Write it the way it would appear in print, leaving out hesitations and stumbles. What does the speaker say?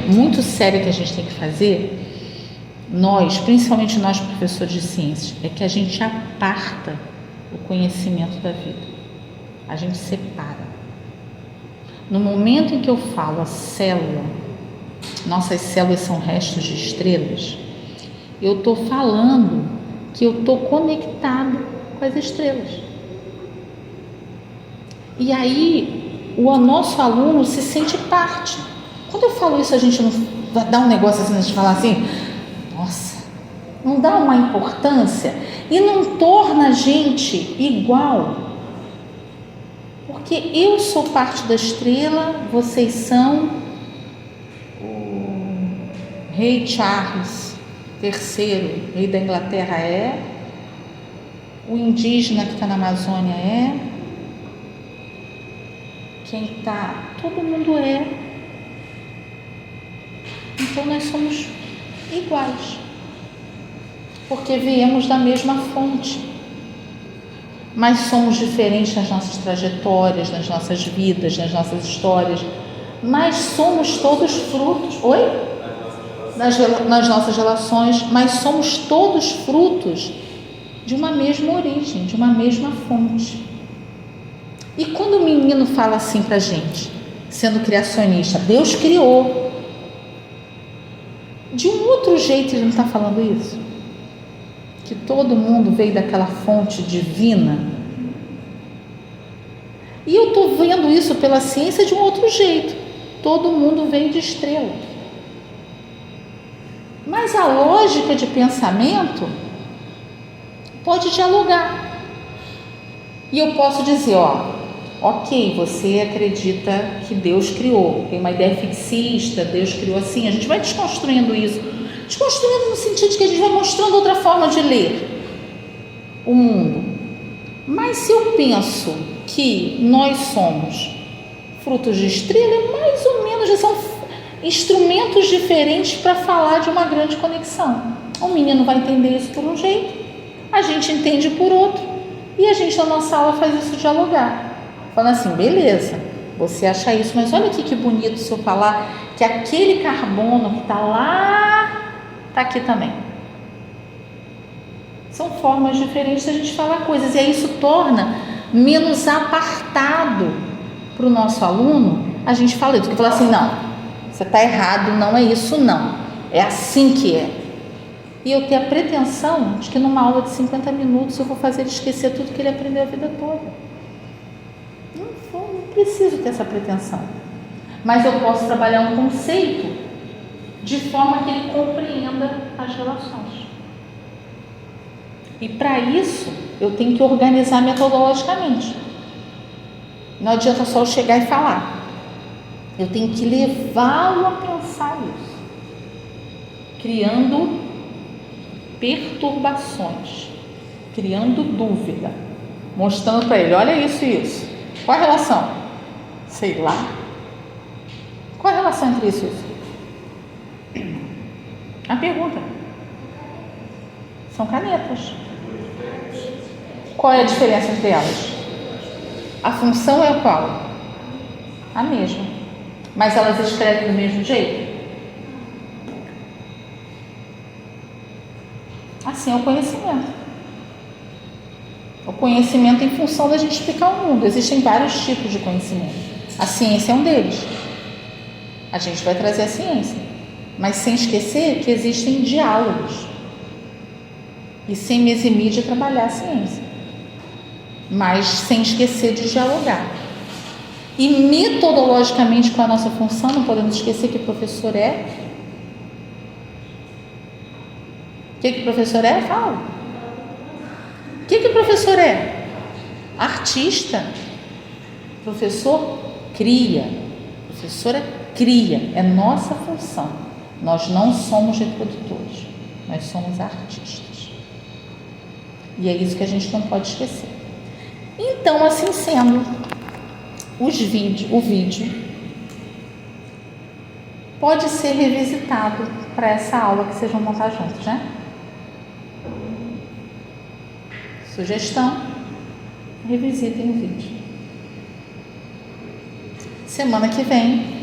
muito séria que a gente tem que fazer, nós, principalmente nós professores de ciências, é que a gente aparta o conhecimento da vida, a gente separa. No momento em que eu falo a célula, nossas células são restos de estrelas, eu estou falando que eu estou conectado com as estrelas. E aí o nosso aluno se sente parte. Quando eu falo isso, a gente não dá um negócio assim, a gente fala assim, nossa, não dá uma importância e não torna a gente igual. Porque eu sou parte da estrela, vocês são o rei Charles III, rei da Inglaterra o indígena que está na Amazônia quem está, todo mundo Então nós somos iguais, porque viemos da mesma fonte, mas somos diferentes nas nossas trajetórias, nas nossas vidas, nas nossas histórias, mas somos todos frutos, nas nossas relações, mas somos todos frutos de uma mesma origem, de uma mesma fonte. E quando o menino fala assim pra gente, sendo criacionista, Deus criou, de um outro jeito ele não está falando isso? Que todo mundo veio daquela fonte divina. E eu estou vendo isso pela ciência de um outro jeito. Todo mundo veio de estrela. Mas a lógica de pensamento pode dialogar. E eu posso dizer, ok, você acredita que Deus criou, tem uma ideia fixista, Deus criou assim, a gente vai desconstruindo isso, desconstruindo no sentido de que a gente vai mostrando outra forma de ler o mundo. Mas se eu penso que nós somos frutos de estrela, mais ou menos já são instrumentos diferentes para falar de uma grande conexão. O menino vai entender isso por um jeito, a gente entende por outro, e a gente na nossa aula faz isso dialogar. Falando assim, beleza, você acha isso, mas olha aqui que bonito se eu falar que aquele carbono que está lá, está aqui também. São formas diferentes da gente falar coisas, e aí isso torna menos apartado para o nosso aluno. A gente fala isso, que fala assim, não, você está errado, não é isso não, é assim que é. E eu tenho a pretensão de que numa aula de 50 minutos eu vou fazer ele esquecer tudo que ele aprendeu a vida toda. Não preciso ter essa pretensão, mas eu posso trabalhar um conceito de forma que ele compreenda as relações. E para isso eu tenho que organizar metodologicamente. Não adianta só eu chegar e falar, eu tenho que levá-lo a pensar isso, criando perturbações, criando dúvida, mostrando para ele, olha isso e isso. Qual a relação? Sei lá. Qual a relação entre isso e isso? A pergunta. São canetas. Qual é a diferença entre elas? A função é qual? A mesma. Mas elas escrevem do mesmo jeito? Assim é o conhecimento. O conhecimento em função da gente explicar o mundo. Existem vários tipos de conhecimento. A ciência é um deles. A gente vai trazer a ciência, mas sem esquecer que existem diálogos. E sem me eximir de trabalhar a ciência, mas sem esquecer de dialogar. E metodologicamente com a nossa função, não podemos esquecer que o professor é. O que o professor é? Fala. O que o professor é? Artista. Professor cria. Professora cria. É nossa função. Nós não somos reprodutores. Nós somos artistas. E é isso que a gente não pode esquecer. Então, assim sendo, o vídeo pode ser revisitado para essa aula que vocês vão montar juntos, né? Sugestão, revisitem o vídeo. Semana que vem